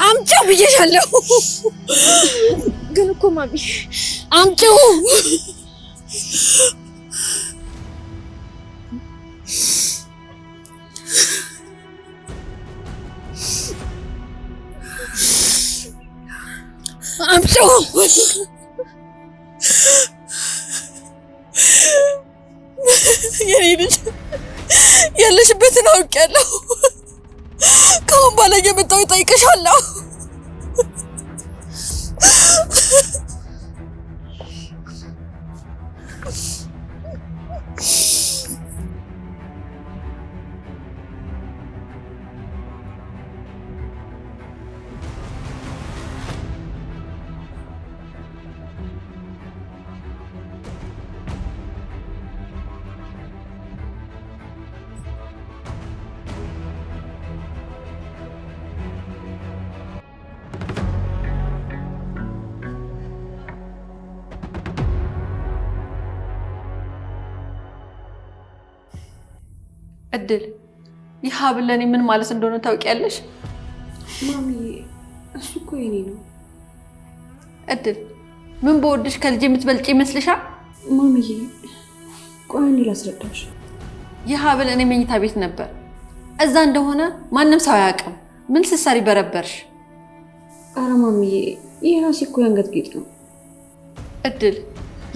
አምጪው ብዬሻለሁ። ግን እኮ ማሚ አምጪው። አምጪው። የኔ ልጅ ያለሽበትን አውቄያለሁ። ከአሁን በኋላ እየመጣሁ እጠይቅሻለሁ። እድል ይህ ሀብል ለኔ ምን ማለት እንደሆነ ታውቂያለሽ? ማሚ እሱ እኮ የኔ ነው። እድል ምን በወድሽ ከልጄ የምትበልጪ ይመስልሻል? ማሚዬ ቆይ እኔ ላስረዳሽ። ይህ ሀብል እኔ መኝታ ቤት ነበር። እዛ እንደሆነ ማንም ሰው አያውቅም። ምን ስትሰሪ በረበርሽ? ኧረ ማሚዬ ይህ ራሴ እኮ የአንገት ጌጥ ነው። እድል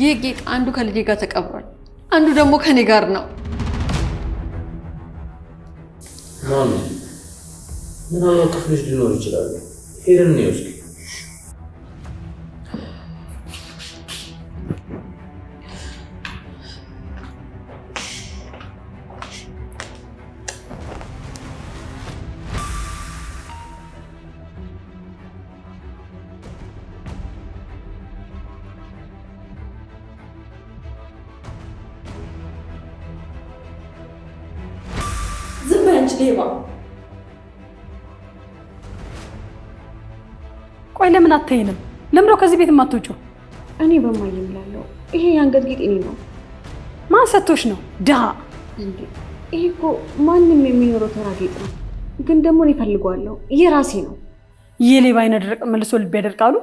ይህ ጌጥ አንዱ ከልጄ ጋር ተቀብሯል፣ አንዱ ደግሞ ከኔ ጋር ነው። ማሚ ምናልባት ክፍልሽ ሊኖር ይችላል። ሄደን ነው እስኪ። ዝም በይ አንቺ ሌባ። ቆይ ለምን አትይንም? ለምን ከዚህ ቤት የማትወጪው? እኔ በማየ እምላለሁ። ይሄ የአንገት ጌጥ እኔ ነው። ማን ሰጥቶሽ ነው? ድሃ እንዴ! ይሄ እኮ ማንም የሚኖረው ተራ ጌጥ ነው፣ ግን ደግሞ እኔ እፈልገዋለሁ። የራሴ ነው። የሌባ አይነ ደረቅ መልሶ ልብ ያደርቃሉ።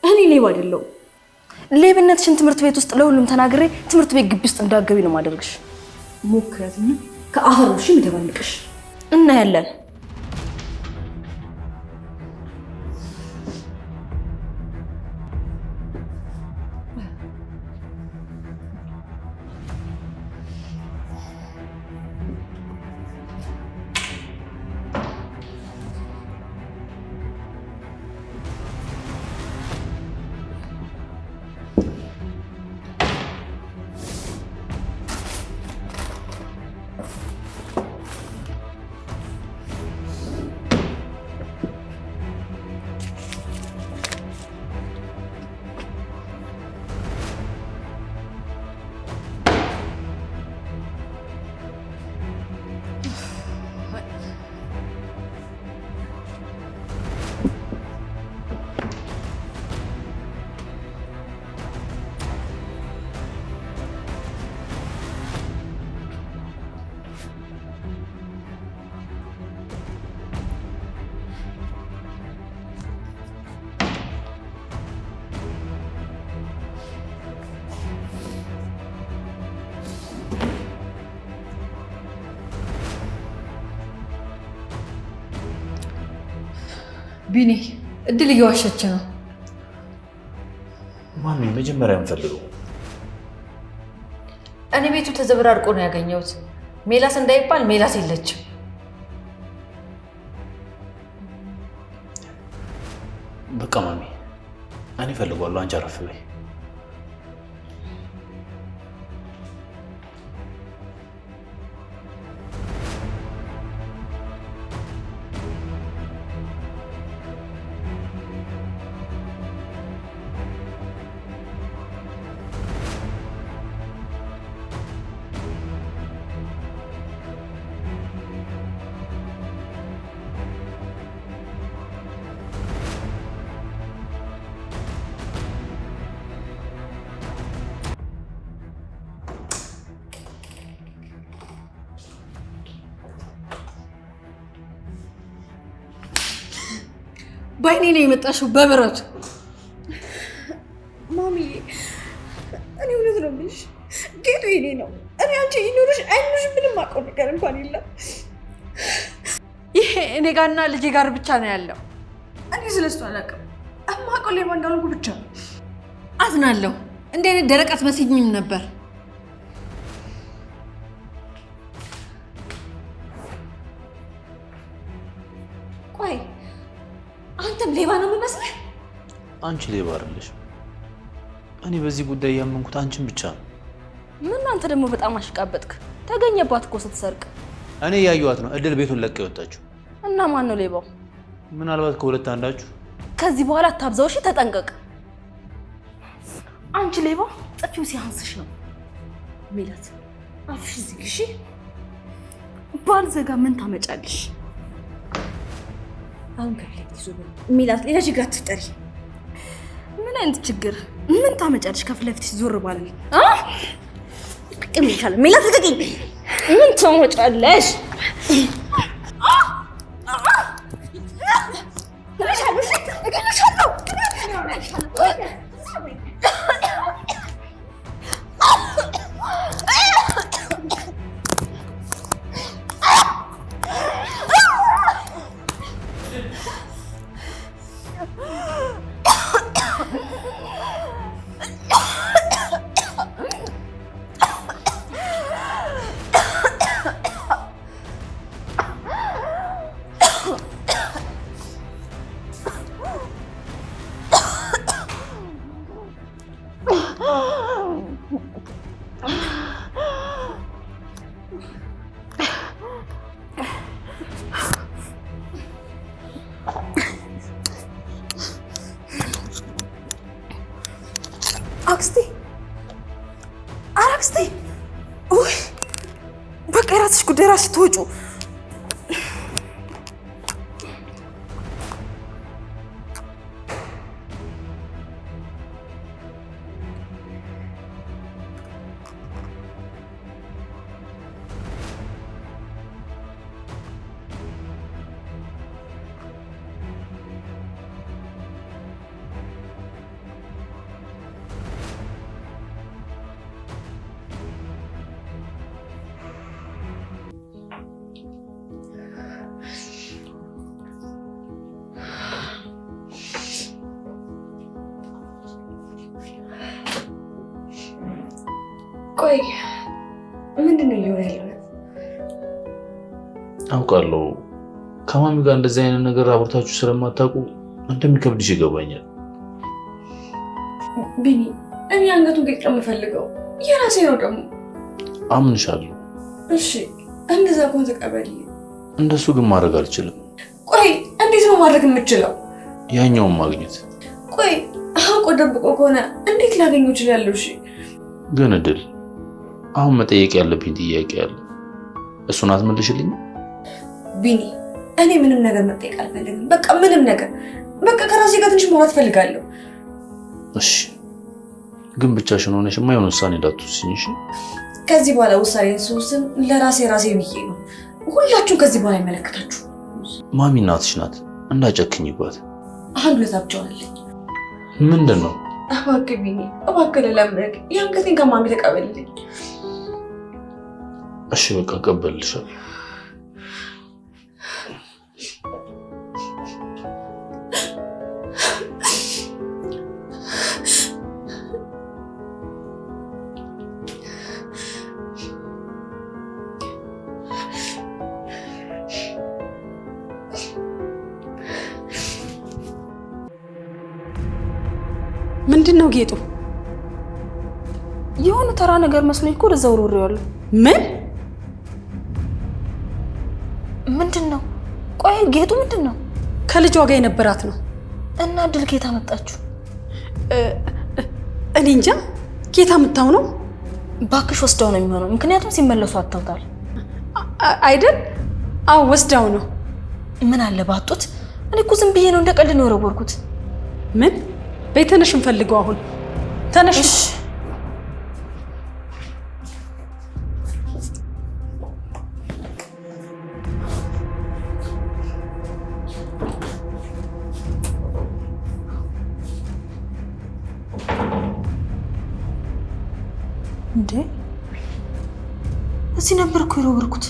እኔ ሌባ አይደለሁም። ሌብነትሽን ትምህርት ቤት ውስጥ ለሁሉም ተናግሬ ትምህርት ቤት ግቢ ውስጥ እንዳትገቢ ነው ማደርግሽ። ሞክረትና ከአፈሮሽ ምደባልቅሽ እናያለን። ቢኒ እድል እየዋሸች ነው። ማሚ መጀመሪያ እንፈልገው። እኔ ቤቱ ተዘበራርቆ ነው ያገኘሁት። ሜላስ እንዳይባል ሜላስ የለችም። በቃ ማሚ እኔ እፈልገዋለሁ። አንቺ አረፍ በይ። ባይኔ ነው የመጣሽው በብረቱ። ማሚዬ እኔ እውነት ነው የምልሽ፣ ጌጡ የኔ ነው። እኔ አንቺ ይኖርሽ አይኖርሽ ምንም አውቀው ነገር እንኳን የለም። ይሄ እኔ ጋርና ልጄ ጋር ብቻ ነው ያለው። እኔ ስለሱ አላውቅም። እማውቀው ሌባ እንዳልኩ ብቻ ነው። አዝናለሁ። እንደ አይነት ደረቅ አትመስይኝም ነበር። ቆይ አንተም ሌባ ነው የሚመስልህ? አንቺ ሌባ አይደለሽ። እኔ በዚህ ጉዳይ ያመንኩት አንቺን ብቻ ነው። ምን አንተ ደግሞ በጣም አሽቃበጥክ። ተገኘባት እኮ ስትሰርቅ። እኔ ያየኋት ነው እድል ቤቱን ለቀ የወጣችው። እና ማን ነው ሌባው? ምናልባት ከሁለት አንዳችሁ። ከዚህ በኋላ አታብዛው እሺ፣ ተጠንቀቅ። አንቺ ሌባ ጥፊው ሲያንስሽ ነው። ሜላት አፍሽ ዝግ እሺ። ባልዘጋ ምን ታመጫለሽ? አሁን ከፊት ይዞ ሜላት ሌላ ችግር አትፍጠሪ። ምን አይነት ችግር? ምን ታመጫለሽ? ከፊት ለፊት ዞር ባለኝ ይሻል ሜላት ተጠቂኝ። ምን ታመጫለሽ? አክስቴ፣ ኧረ አክስቴ፣ ውይ በቃ የራስሽ ጉዳይ ራስሽ ትወጩ። ቆይ ምንድን ነው እየሆነ ያለው? አውቃለሁ ከማሚ ጋር እንደዚህ አይነት ነገር አብርታችሁ ስለማታውቁ እንደሚከብድሽ ይገባኛል። ቢኒ እኔ አንገቱን ጌጥ ነው የምፈልገው፣ የራሴ ነው ደግሞ። አምንሻለሁ። እሺ እንደዛ ከሆነ ተቀበልኝ። እንደሱ ግን ማድረግ አልችልም። ቆይ እንዴት ነው ማድረግ የምችለው? ያኛውን ማግኘት። ቆይ አውቆ ደብቆ ከሆነ እንዴት ላገኘው እችላለሁ? እሺ ግን እድል አሁን መጠየቅ ያለብኝ ጥያቄ አለ። እሱን አትመልሽልኝ? ቢኒ እኔ ምንም ነገር መጠየቅ አልፈልግም። በቃ ምንም ነገር በቃ ከራሴ ጋር ትንሽ ማውራት ፈልጋለሁ። እሺ ግን ብቻሽን ሆነሽ የማይሆን ውሳኔ እንዳትወስኝ እሺ? ከዚህ በኋላ ውሳኔን ስወስን ለራሴ ብዬ ነው። ሁላችሁም ከዚህ በኋላ ይመለከታችሁ። ማሚ እናትሽ ናት፣ እንዳጨክኝባት። አንድ ለታብቻለኝ። ምንድን ነው? እባክህ ቢኒ እባክህ ለምንክ የአንገቴን ከማሚ ተቀበልልኝ። እሺ በቃ እቀበልልሻለሁ። ምንድን ነው ጌጡ? የሆነ ተራ ነገር መስሎኝ እኮ ወደዛ ወርውሬዋለሁ። ምን ምንድን ነው? ቆይ ጌጡ ምንድን ነው? ከልጇ ጋር የነበራት ነው። እና ድል ጌታ መጣችሁ? እኔ እንጃ። ጌታ የምታው ነው? ባክሽ ወስዳው ነው የሚሆነው፣ ምክንያቱም ሲመለሱ አታውታል አይደል? አዎ ወስዳው ነው። ምን አለ ባጡት? እኔ እኮ ዝም ብዬ ነው እንደ ቀልድ ነው የወረወርኩት። ምን በይተነሽ እንፈልገው አሁን ተነሽ። እንዴ እዚህ ነበር እኮ የሮበርኩት።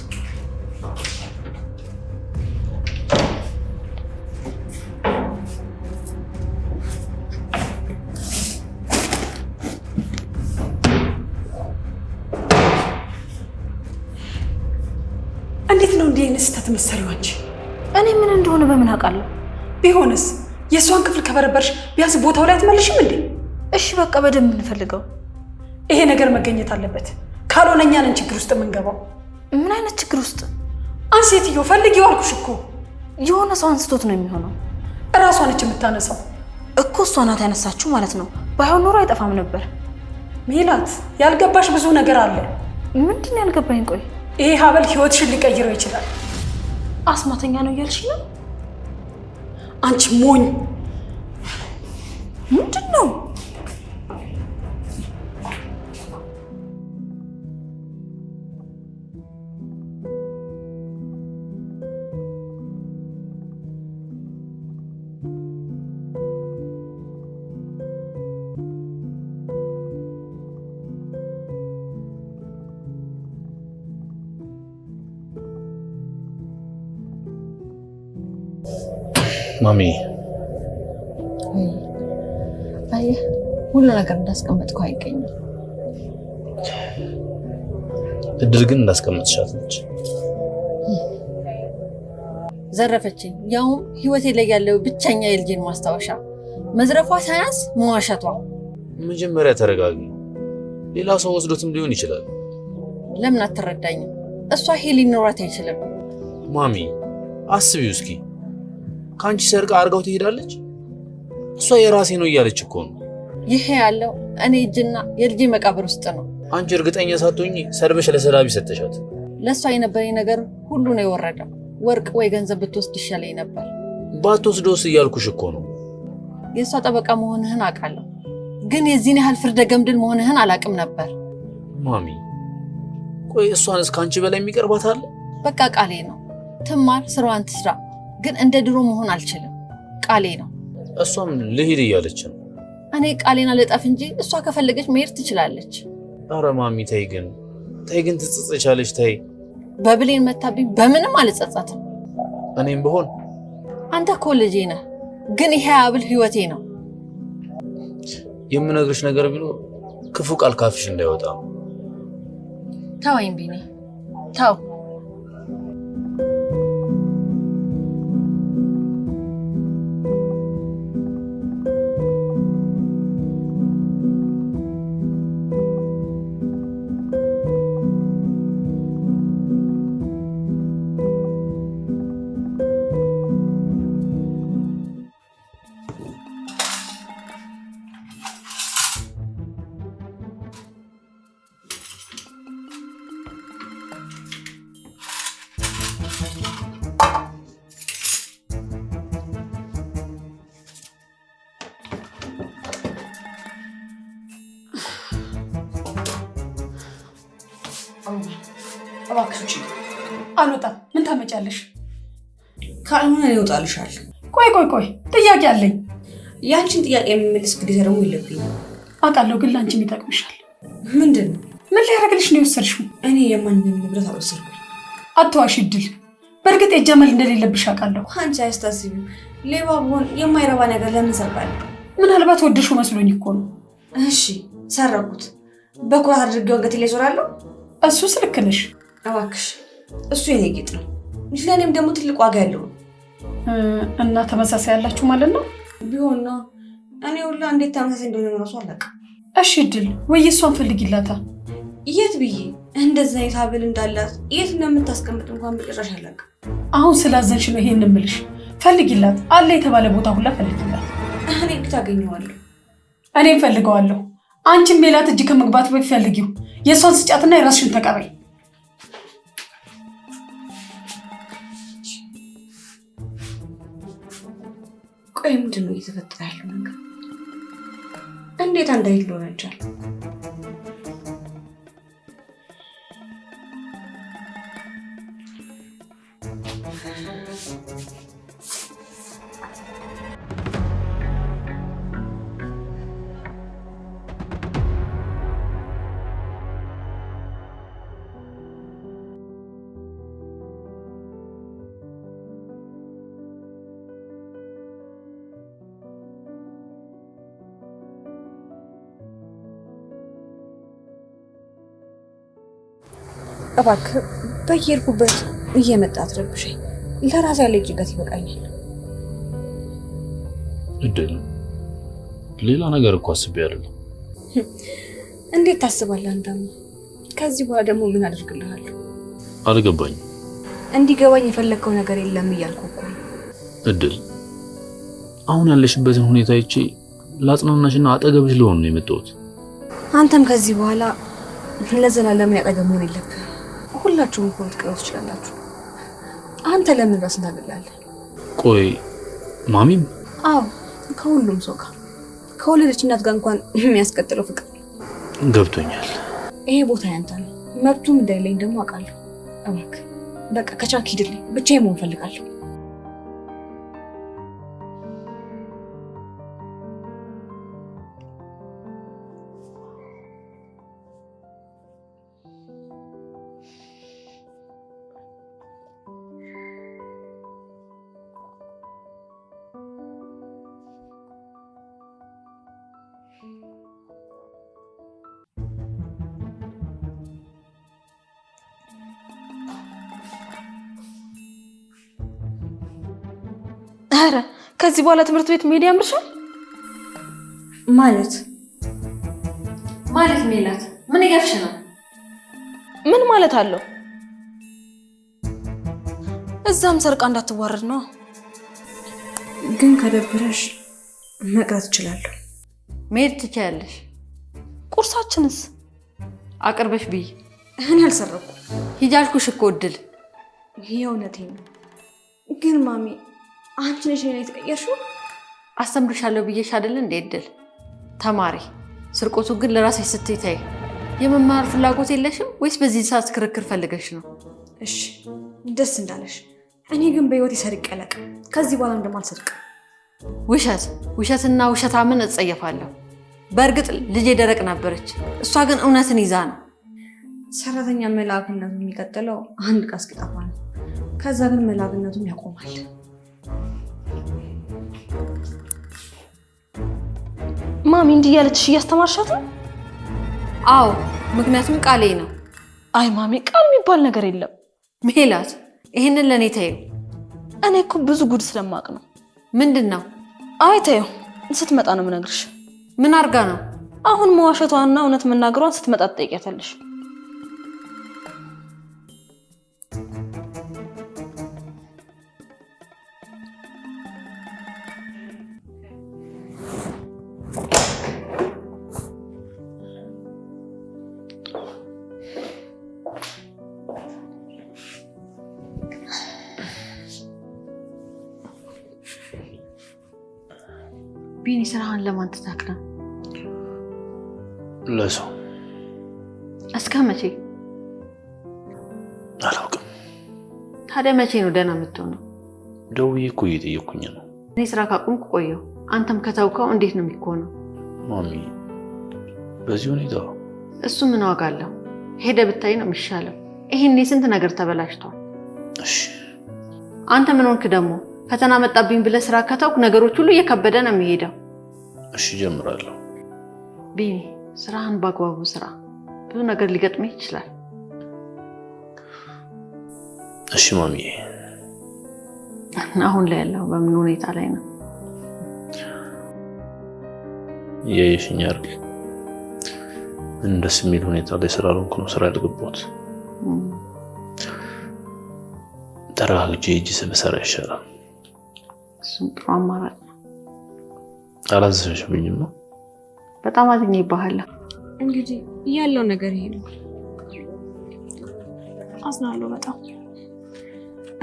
እንዴት ነው እንዲህ አይነት ስህተት መሰሪው አንቺ? እኔ ምን እንደሆነ በምን አውቃለሁ? ቢሆንስ የእሷን ክፍል ከበረበርሽ ቢያንስ ቦታው ላይ አትመልሽም እንዴ? እሺ በቃ በደንብ እንፈልገው። ይሄ ነገር መገኘት አለበት። ካልሆነ እኛ ነን ችግር ውስጥ የምንገባው። ምን አይነት ችግር ውስጥ? አንቺ ሴትዮ ፈልጊው አልኩሽ እኮ። የሆነ ሰው አንስቶት ነው የሚሆነው። እራሷ ነች የምታነሳው እኮ። እሷ ናት ያነሳችሁ ማለት ነው። ባይሆን ኖሮ አይጠፋም ነበር። ሜላት ያልገባሽ ብዙ ነገር አለ። ምንድን ነው ያልገባኝ? ቆይ ይሄ ሀብል ህይወትሽን ሊቀይረው ይችላል። አስማተኛ ነው እያልሽ ነው? አንቺ ሞኝ! ምንድን ነው? ማሚ አየህ፣ ሁሉ ነገር እንዳስቀመጥከው አይገኝም። እድል ግን እንዳስቀመጥሻት ነች። ዘረፈችኝ፣ ያውም ህይወቴ ላይ ያለው ብቸኛ የልጄን ማስታወሻ። መዝረፏ ሳያንስ መዋሸቷ። መጀመሪያ ተረጋጊ። ሌላ ሰው ወስዶትም ሊሆን ይችላል። ለምን አትረዳኝም? እሷ ይሄ ሊኖራት አይችልም። ማሚ አስቢው እስኪ። ካንቺ ሰርቃ አርጋው ትሄዳለች? እሷ የራሴ ነው እያለች እኮ ነው። ይሄ ያለው እኔ እጅና የልጄ መቃብር ውስጥ ነው። አንቺ እርግጠኛ ሳትሆኚ ሰርበሽ ለሰላቢ ሰጠሻት። ለእሷ የነበረኝ ነገር ሁሉ ነው የወረደው። ወርቅ ወይ ገንዘብ ብትወስድ ይሻለኝ ነበር። ባትወስዶስ እያልኩሽ እኮ ነው። የእሷ ጠበቃ መሆንህን አውቃለሁ፣ ግን የዚህን ያህል ፍርደ ገምድል መሆንህን አላውቅም ነበር። ማሚ ቆይ እሷንስ ካንቺ በላይ የሚቀርባት አለ? በቃ ቃሌ ነው። ትማር፣ ስራዋን ትስራ፣ ግን እንደ ድሮ መሆን አልችልም። ቃሌ ነው። እሷም ልሂድ እያለች ነው። እኔ ቃሌን አልጠፍ እንጂ እሷ ከፈለገች መሄድ ትችላለች። አረ ማሚ ተይ ግን ትጸጸቻለች። ተይ። በብሌን መታብኝ በምንም አልጸጸትም። እኔም ብሆን አንተ እኮ ልጄ ነህ፣ ግን ይሄ ሀብል ህይወቴ ነው። የምነግርሽ ነገር ቢኖር ክፉ ቃል ካፍሽ እንዳይወጣ። ተወኝ ቢኒ፣ ተው። እባክሽ አልወጣም። ምን ታመጫለሽ? ካልሆነ ይወጣልሻል። ቆይ ጥያቄ አለኝ። ያንቺን ጥያቄ የሚመልስ ግዴታ ደግሞ የለብኝም። አውቃለሁ፣ ግን ላንቺም ይጠቅምሻል። ምንድን ነው? ምን ሊያደርግልሽ ነው የወሰድሽው? እኔ የማንንም ንብረት አልወሰድኩም። አትዋሽ እድል። በእርግጥ የእጅ አመል እንደሌለብሽ አውቃለሁ። አንቺ አያስታስቢም። ሌባ ብሆን የማይረባ ነገር ለምን ሰርቃለሁ? ምናልባት ወደሽው መስሎኝ እኮ ነው። እሺ ሰረኩት። በኩራት አድርጌው አንገቴ ላይ ዞራለሁ? እሱስ ልክ ነሽ። እባክሽ እሱ የኔ ጌጥ ነው። ለእኔም ደግሞ ትልቅ ዋጋ ያለው እና ተመሳሳይ ያላችሁ ማለት ነው? ቢሆን ነው። እኔ ሁላ እንዴት ተመሳሳይ እንደሆነ እራሱ አላውቅም። እሺ እድል፣ ወይ እሷን ፈልጊላታ። የት ብዬ እንደዛ አይነት ሀብል እንዳላት የት እንደምታስቀምጥ እንኳን በጭራሽ አላውቅም። አሁን ስላዘንሽ ነው ይሄን እምልሽ። ፈልጊላት፣ አለ የተባለ ቦታ ሁላ ፈልጊላት። እኔ እንዴት አገኘዋለሁ? እኔም ፈልገዋለሁ። አንቺም ሜላት እጅ ከመግባት በፊት ፈልጊው። የእሷን ስጫትና የራስሽን ተቀበይ። ቆይ ምንድን ነው እየተፈጠረ ያለው ነገር? እንዴት አንድ አይል ሆነቻል? እባክህ በየሄድኩበት እየመጣ አትረብሸኝ። ለራሴ ያለ ጭንቀት ይበቃኛል። እድል ሌላ ነገር እኮ አስቤ አይደለም። እንዴት ታስባለህ አንተም? ከዚህ በኋላ ደግሞ ምን አድርግልሃለሁ? አልገባኝም። እንዲገባኝ የፈለግከው ነገር የለም እያልኩ እኮ ነው። እድል አሁን ያለሽበትን ሁኔታ አይቼ ላጽናናሽና አጠገብሽ ልሆን ነው የመጣሁት። አንተም ከዚህ በኋላ ለዘላለም ያጠገብ መሆን የለብህም። ሁላችሁም እኮ ልትቀሩ ትችላላችሁ። አንተ ለምን ራስን ታገላለህ? ቆይ ማሚም? አዎ ከሁሉም ሰው ጋር ከወለደች እናት ጋር እንኳን የሚያስቀጥለው ፍቅር ገብቶኛል። ይሄ ቦታ ያንተ ነው። መብቱም እንዳይለኝ ደግሞ አውቃለሁ። እባክህ በቃ ከቻልክ ሂድልኝ። ብቻዬን መሆን እፈልጋለሁ። ኧረ ከዚህ በኋላ ትምህርት ቤት መሄድ ያምርሻል? ማለት ሜላት ምን እያልሽ ነው? ምን ማለት አለው? እዛም ሰርቃ እንዳትዋረድ ነው። ግን ከደብረሽ መቅረት እችላለሁ። መሄድ ትችያለሽ። ቁርሳችንስ አቅርበሽ ብይ። እኔ አልሰረኩም። ሂጂ አልኩሽ እኮ እድል። የእውነቴን ነው። ግን ማሚ አንቺ ነሽ እኔን የተቀየርሽው። አስተምርሻለሁ ብዬሽ አይደል እንዴ እድል? ተማሪ። ስርቆቱ ግን ለራስሽ ስትይ ተይ። የመማር ፍላጎት የለሽም ወይስ በዚህ ሰዓት ክርክር ፈልገሽ ነው? እሺ ደስ እንዳለሽ። እኔ ግን በህይወት ሰርቄ አላውቅም። ከዚህ በኋላ እንደማልሰርቅ። ውሸትና ውሸታምን እጸየፋለሁ። በእርግጥ ልጄ ደረቅ ነበረች፣ እሷ ግን እውነትን ይዛ ነው። ሰራተኛ መላክነቱ የሚቀጥለው አንድ ዕቃ እስኪጠፋ ነው። ከዛ ግን መላክነቱም ያቆማል። ማሚ እንዲህ ያለችሽ እያስተማርሻት ነው? አዎ ምክንያቱም ቃሌ ነው። አይ ማሚ ቃል የሚባል ነገር የለም። ሜላት ይሄንን ለኔ ተይው። እኔ እኮ ብዙ ጉድ ስለማቅ ነው። ምንድን ነው? አይ ተይው፣ ስትመጣ ነው የምነግርሽ። ምን አርጋ ነው? አሁን መዋሸቷንና እውነት መናገሯን ስትመጣ ትጠይቂያታለሽ። ቢኒ ስራህን ለማን ትተክለ? ለሰው። እስከ መቼ? አላውቅም። ታዲያ መቼ ነው ደህና የምትሆነው? ደውዬ እኮ እየጠየኩኝ ነው። እኔ ስራ ካቆምኩ ቆየሁ። አንተም ከተውከው እንዴት ነው የሚሆነው? ማሚ በዚህ ሁኔታ እሱ ምን ዋጋ አለው? ሄደ ብታይ ነው የሚሻለው። ይሄኔ ስንት ነገር ተበላሽቷል። እሺ አንተ ምን ሆንክ ደግሞ? ፈተና መጣብኝ ብለህ ስራ ከተውክ ነገሮች ሁሉ እየከበደ ነው የሚሄደው። እሺ ጀምራለሁ። ቢኒ ስራህን በአግባቡ ስራ። ብዙ ነገር ሊገጥምህ ይችላል። እሺ ማሚ። አሁን ላይ ያለው በምን ሁኔታ ላይ ነው? የሽኛ አይደል? እንደስ የሚል ሁኔታ ላይ ስላልሆንኩ ነው ስራ ያልገባሁት። ተረጋግቼ እጅ ስብሰራ ይሻላል። እሱም ጥሩ አማራጭ ነው። አላዘንሽብኝም ነው? በጣም አዝኜብሃለሁ። እንግዲህ ያለው ነገር ይሄ ነው። አዝናለሁ በጣም።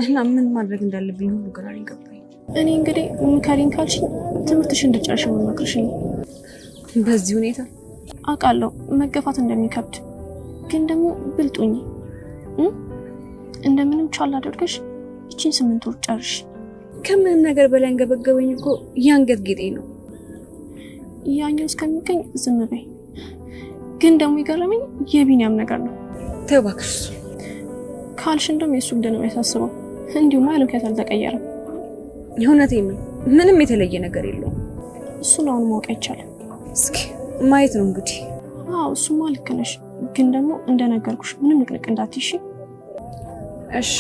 እና ምን ማድረግ እንዳለብኝ ሁሉ ግራ ገባኝ። እኔ እንግዲህ ምከሪኝ ካልሽኝ ትምህርትሽን እንድጨርሽ ነው የምመክርሽኝ። በዚህ ሁኔታ አውቃለሁ መገፋት እንደሚከብድ፣ ግን ደግሞ ብልጡኝ እንደምንም ቻል አድርገሽ እቺን 8 ወር ጨርሽ። ከምንም ነገር በላይ አንገበገበኝ እኮ የአንገት ጌጤ ነው። ያኛው እስከሚገኝ ዝም በይ። ግን ደግሞ ይገርመኝ የቢኒያም ነገር ነው። ተው እባክሽ ካልሽ እንደውም የእሱ ጉዳይ ነው የሚያሳስበው። እንዲሁም አልከት አልተቀየረም። እውነቴን ነው። ምንም የተለየ ነገር የለውም። እሱን አሁን ማወቅ አይቻልም። እስኪ ማየት ነው እንግዲህ። አዎ እሱማ ልክ ነሽ። ግን ደግሞ እንደነገርኩሽ ምንም ንቅንቅ እንዳትይሽ። እሺ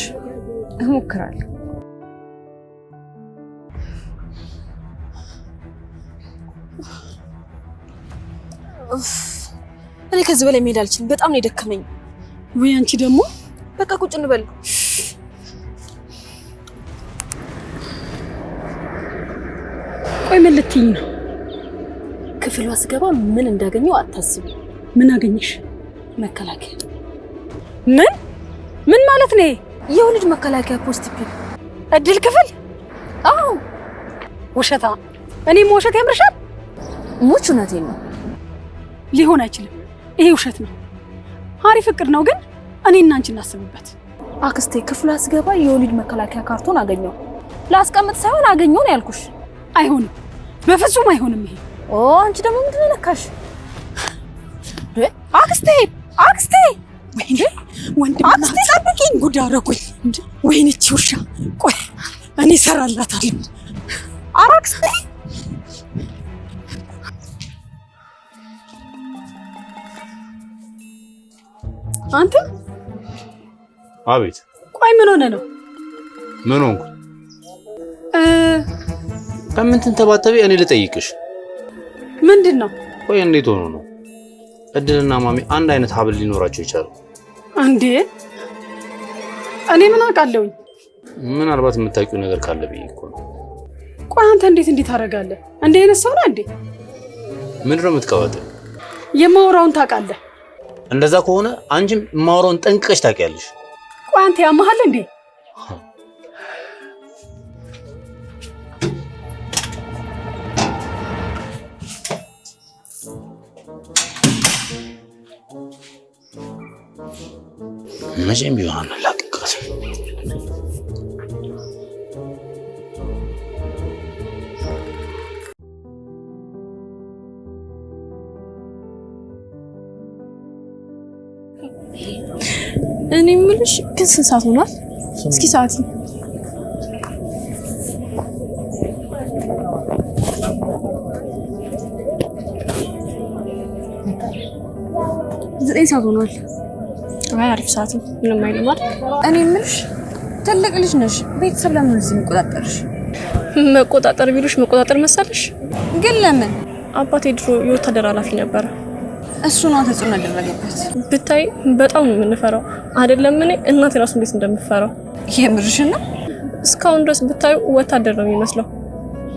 እሞክራለሁ። እኔ ከዚህ በላይ መሄድ አልችልም። በጣም ነው የደከመኝ። ወይ አንቺ ደግሞ በቃ ቁጭ እንበል። ቆይ ምን ልትይኝ ነው? ክፍሏ ስገባ ምን እንዳገኘው አታስቢ። ምን አገኘሽ? መከላከያ። ምን ማለት ነው? የወሊድ መከላከያ ፖስቲፒል እድል ክፍል? አዎ። ውሸታ። እኔም ውሸት ያምርሻል? ሙች እውነቴን ነው። ሊሆን አይችልም። ይሄ ውሸት ነው። አሪፍ ፍቅር ነው ግን እኔና አንቺ እናስብበት። አክስቴ ክፍሏ ስገባ የወሊድ መከላከያ ካርቶን አገኘው። ላስቀምጥ ሳይሆን አገኘው ነው ያልኩሽ። አይሆንም፣ በፍጹም አይሆንም። ይሄ አንቺ ደግሞ ምንድን ነው ነካሽ? አክስቴ ወይኔ ወንድም አክስቴ ጠብቂኝ፣ ጉድ አደረኩኝ። ወይኔ ውሻ፣ ቆይ እኔ እሰራላታለሁ። አክስቴ አንተ። አቤት። ቆይ ምን ሆነ ነው? ምን ሆንኩ? ከምን ተንተባተቢ? እኔ ልጠይቅሽ። ምንድን ነው? ቆይ እንዴት ሆኖ ነው እድልና ማሚ አንድ አይነት ሀብል ሊኖራቸው ይቻላል? እንዴ እኔ ምን አውቃለሁኝ? ምናልባት የምታውቂው ነገር ካለ ብዬ እኮ ነው። ቆይ አንተ እንዴት ታደርጋለህ? እንዴ አይነት ሰው ነህ እንዴ? ምንድን ነው የምትቀባጥሪው? የማወራውን ታውቃለህ? እንደዛ ከሆነ አንቺም የማወራውን ጠንቅቀሽ ታውቂያለሽ። ቆይ አንተ ያመሃል እንዴ? መቼም ቢሆን አንላቀቅም። እኔ የምልሽ ግን ስንት ሰዓት ሆኗል? እስኪ ሰዓት 9 ሰዓት ሆኗል። አሪፍ ሰዓት ነው። ምንም አይልም አይደል? እኔ የምልሽ ትልቅ ልጅ ነሽ፣ ቤተሰብ ለምን እዚህ መቆጣጠርሽ? መቆጣጠር ቢሉሽ መቆጣጠር መሰለሽ? ግን ለምን? አባቴ ድሮ የወታደር ኃላፊ ነበረ። እሱ ነው ተጽዕኖ ያደረገበት። ብታይ በጣም ነው የምንፈራው። አይደለም እኔ እናቴ ራሱ እንዴት እንደምፈራው። የምርሽን ነው? እስካሁን ድረስ ብታዩ ወታደር ነው የሚመስለው።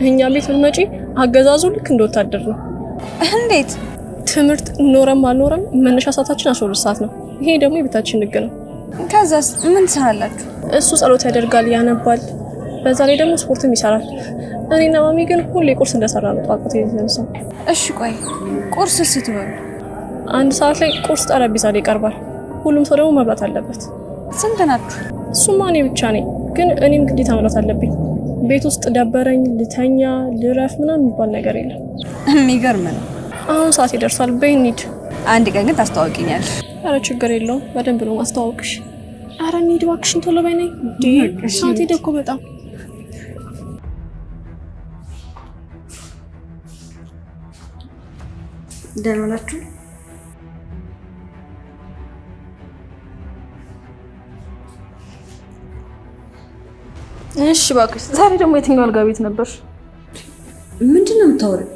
እኛ ቤት ብትመጪ አገዛዙ ልክ እንደ ወታደር ነው። እንዴት? ትምህርት ኖረም አልኖረም መነሻ ሰዓታችን 12 ሰዓት ነው። ይሄ ደግሞ የቤታችን ህግ ነው። ከዛስ ምን ትሰራላችሁ? እሱ ጸሎት ያደርጋል፣ ያነባል፣ በዛ ላይ ደግሞ ስፖርትም ይሰራል። እኔና ማሚ ግን ሁሌ ቁርስ እንደሰራ ነው ጧት የተነሳው። እሺ ቆይ ቁርስ ስትበሉ 1 ሰዓት ላይ ቁርስ ጠረጴዛ ላይ ይቀርባል። ሁሉም ሰው ደግሞ መብላት አለበት። ስንት ናችሁ? እሱማ እኔ ብቻ ነኝ፣ ግን እኔም ግዴታ መብላት አለብኝ። ቤት ውስጥ ደበረኝ ልተኛ ልረፍ ምናምን የሚባል ነገር የለም። የሚገርም ነው። አሁን ሰዓት ይደርሳል፣ በይ እንሂድ። አንድ ቀን ግን ታስተዋውቂኛለሽ። ኧረ ችግር የለውም፣ በደንብ ነው ማስተዋወቅሽ። ኧረ እንሂድ እባክሽን፣ ቶሎ በይ ነይ። ሰዓት ሄደ እኮ በጣም። ደህና ናችሁ? እሺ እባክሽ፣ ዛሬ ደግሞ የትኛው አልጋ ቤት ነበር? ምንድን ነው የምታወሪው?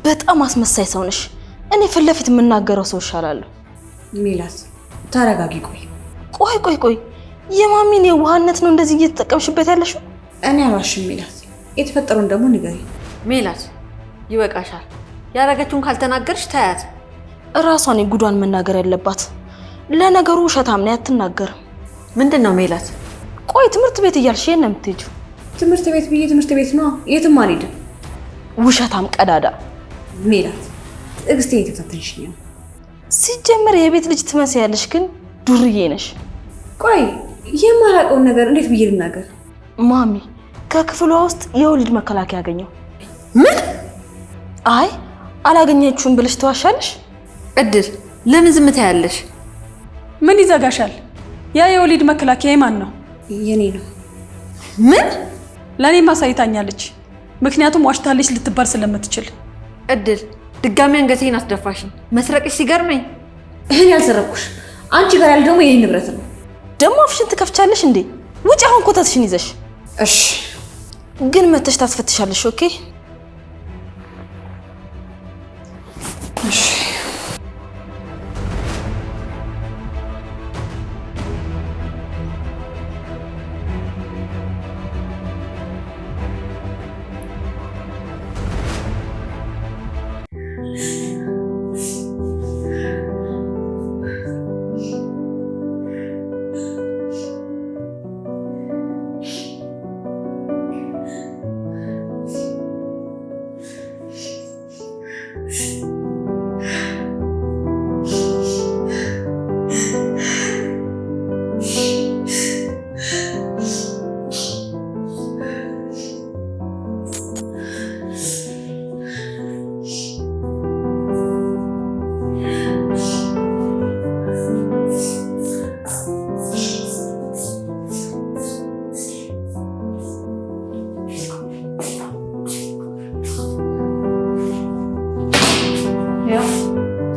በጣም አስመሳይ ሰው ነሽ። እኔ ፊት ለፊት የምናገረው ሰው ይሻላለሁ። ሜላት ተረጋጊ። ቆይ የማሚን የዋህነት ነው እንደዚህ እየተጠቀምሽበት ያለሽው? እኔ አልዋሽም ሜላት። የተፈጠረውን ደግሞ ንገሪ። ሜላት ይበቃሻል። ያረገችውን ካልተናገርሽ ታያት። እራሷን ጉዷን መናገር ያለባት። ለነገሩ ውሸታም ነው አትናገርም። ምንድን ነው ሜላት? ቆይ ትምህርት ቤት እያልሽ የት ነው የምትሄጂው? ትምህርት ቤት ብዬ ትምህርት ቤት ነው፣ የትም አልሄድም። ውሸታም ቀዳዳ ሜላት። ትዕግስቴ የተፈተንሽኝ ነው። ሲጀመር የቤት ልጅ ትመስያለሽ፣ ግን ዱርዬ ነሽ። ቆይ የማላውቀውን ነገር እንዴት ብዬ ልናገር? ማሚ ከክፍሏ ውስጥ የወሊድ መከላከያ ያገኘው። ምን? አይ አላገኘችውም ብለሽ ተዋሻለሽ? እድል ለምን ዝም ትያለሽ? ምን ይዘጋሻል? ያ የወሊድ መከላከያ የማን ነው? የኔ ነው። ምን? ለኔ ማሳይታኛለች። ምክንያቱም ዋሽታለች ልትባል ስለምትችል። እድል ድጋሚ አንገቴን አስደፋሽኝ። መስረቅሽ ሲገርመኝ። እኔ ያልሰረኩሽ፣ አንቺ ጋር ያለ ደግሞ የኔ ንብረት ነው። ደሞ አፍሽን ትከፍቻለሽ እንዴ? ውጪ አሁን ኮተትሽን ይዘሽ። እሺ ግን መተሽ ታስፈትሻለሽ። ኦኬ እሺ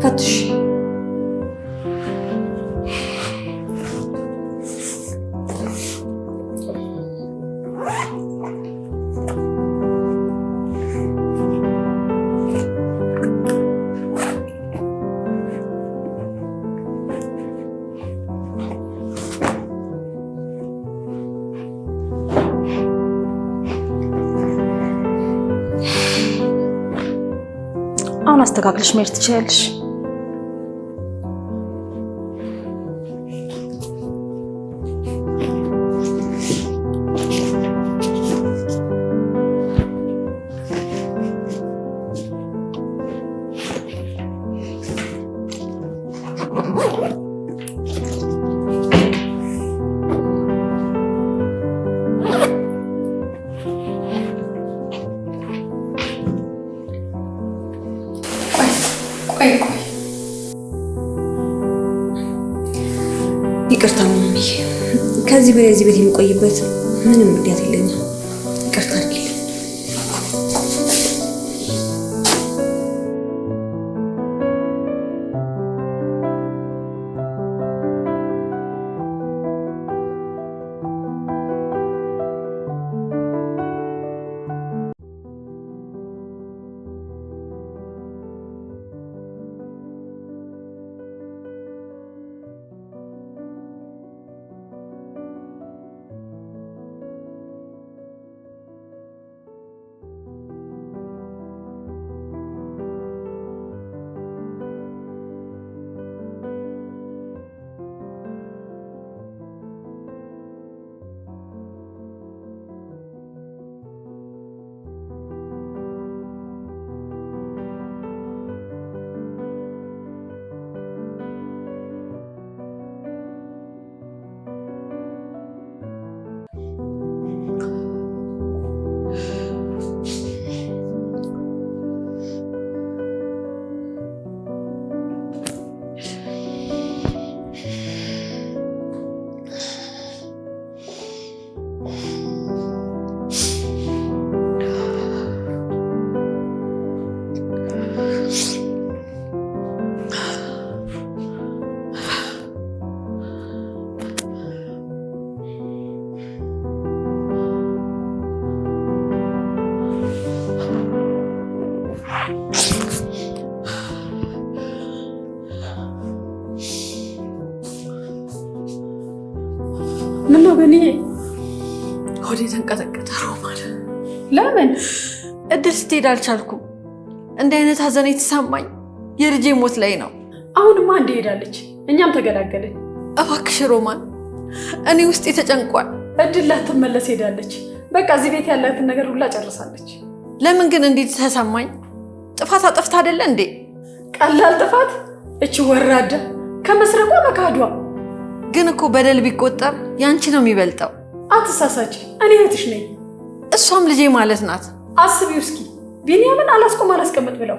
ፈትሽ አሁን አስተካክለሽ መሄድ ትችያለሽ። ይቅርታ ማሚ፣ ከዚህ በላይ እዚህ ቤት የሚቆይበት ምንም ምክንያት የለኝም። ይቅርታ አድርጊልኝ። ምነው በኔ ሆዴ ተንቀጠቀጠ። ሮማን ለምን እድል ስትሄድ አልቻልኩም። እንደ አይነት ሀዘን የተሰማኝ የልጄ ሞት ላይ ነው። አሁንማ እንደሄዳለች እኛም ተገላገልን። እባክሽ ሮማን፣ እኔ ውስጤ ተጨንቋል። እድል ላትመለስ ሄዳለች። በቃ እዚህ ቤት ያላትን ነገር ሁላ ጨርሳለች። ለምን ግን እንዴት ተሰማኝ? ጥፋት አጠፍታ አይደለ እንዴ? ቀላል ጥፋት እቺ ወራዳ ከመስረቋ መካዷ። ግን እኮ በደል ቢቆጠር ያንቺ ነው የሚበልጠው። አትሳሳች፣ እኔ እህትሽ ነኝ። እሷም ልጄ ማለት ናት። አስቢው እስኪ ቢኒያምን አላስቀምጥ ብለው፣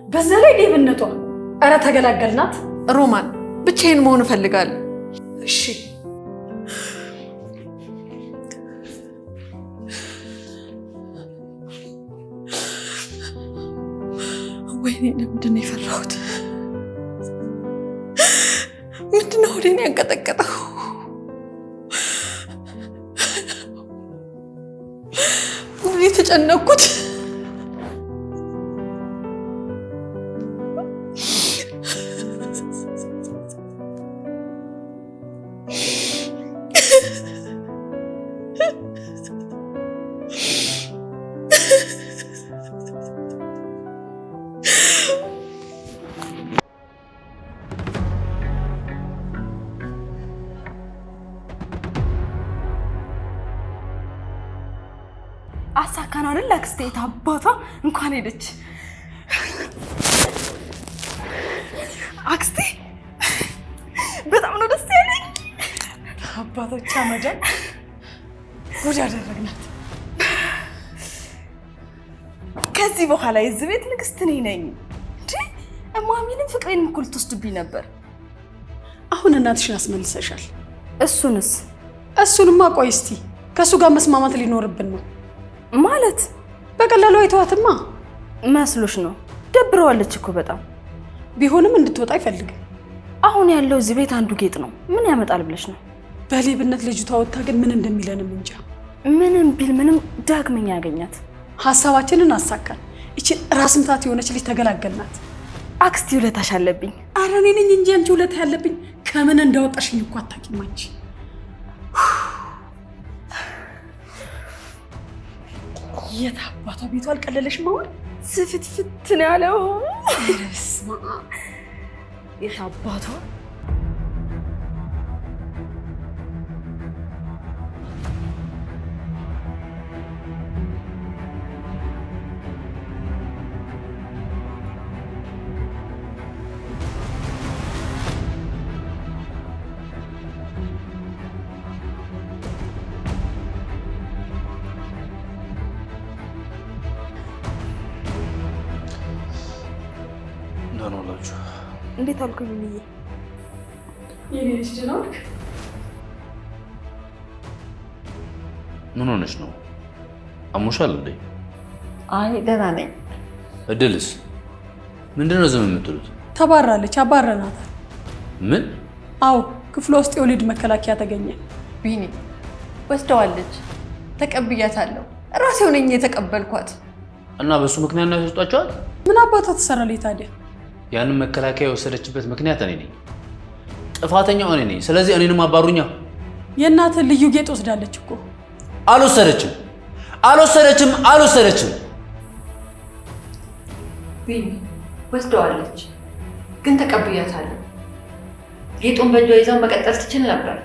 በዛ ላይ ሌብነቷ። እረ ተገላገልናት። ሮማን፣ ብቻዬን መሆን እፈልጋለሁ። እሺ ወይኔ፣ ለምንድን ነው የፈራሁት? ምንድን ነው ሆዴን ያንቀጠቀጠው? የተጨነቅኩት። አሳካና አይደል አክስቴ ታባቷ እንኳን ሄደች። አክስቴ በጣም ነው ደስ ያለኝ። አባቶቿ መጀን ጉድ ያደረግናት። ከዚህ በኋላ የዚህ ቤት ንግስት ነኝ እንዴ? እማሚንም ፍቅሬንም እኩል ትወስድብኝ ነበር። አሁን እናትሽን አስመልሰሻል። እሱንማ ቆይ እስቲ ከሱ ጋር መስማማት ሊኖርብን ነው ማለት። በቀላሉ አይተዋትማ መስሎሽ ነው? ደብረዋለች እኮ በጣም። ቢሆንም እንድትወጣ አይፈልግም። አሁን ያለው እዚህ ቤት አንዱ ጌጥ ነው። ምን ያመጣል ብለሽ ነው? በሌብነት ልጅቷ ወጣ፣ ግን ምን እንደሚለንም እንጃ። ምንም ቢል ምንም ዳግመኛ ያገኛት። ሐሳባችንን አሳካን። እቺ ራስ ምታት የሆነች ልጅ ተገላገልናት። አክስቴ ውለታሽ አለብኝ። ኧረ እኔ ነኝ እንጂ አንቺ ውለታ ያለብኝ። ከምን እንዳወጣሽኝ እኮ አታውቂም አንቺ። የት አባቷ ቤቱ አልቀለለሽም? አሁን ስፍትፍት ነው ያለው። በስመ አብ የት አባቷ እንዴት አልኩኝ? የኔ ልጅ ነው። ምን ሆነሽ ነው? አሞሻል እንዴ? አይ ደህና ነኝ። እድልስ ምንድነው ዝም የምትሉት? ተባራለች፣ አባረናታል። ምን? አዎ ክፍሏ ውስጥ የወሊድ መከላከያ ተገኘ። ቢኒ ወስደዋለች። ተቀብያታለሁ። ራሴው ነኝ የተቀበልኳት። እና በሱ ምክንያት ነው ያስወጣችኋት? ምን አባቷ ትሰራለች ታዲያ? ያንን መከላከያ የወሰደችበት ምክንያት እኔ ነኝ። ጥፋተኛው እኔ ነኝ። ስለዚህ እኔንም አባሩኛ። የእናትህ ልዩ ጌጥ ወስዳለች እኮ። አልወሰደችም። ቢኒ ወስደዋለች፣ ግን ተቀብያታለሁ። ጌጡን በእጇ ይዛው መቀጠል ትችል ነበር።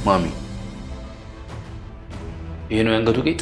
ማሚ ይሄ ነው የአንገቱ ጌጥ?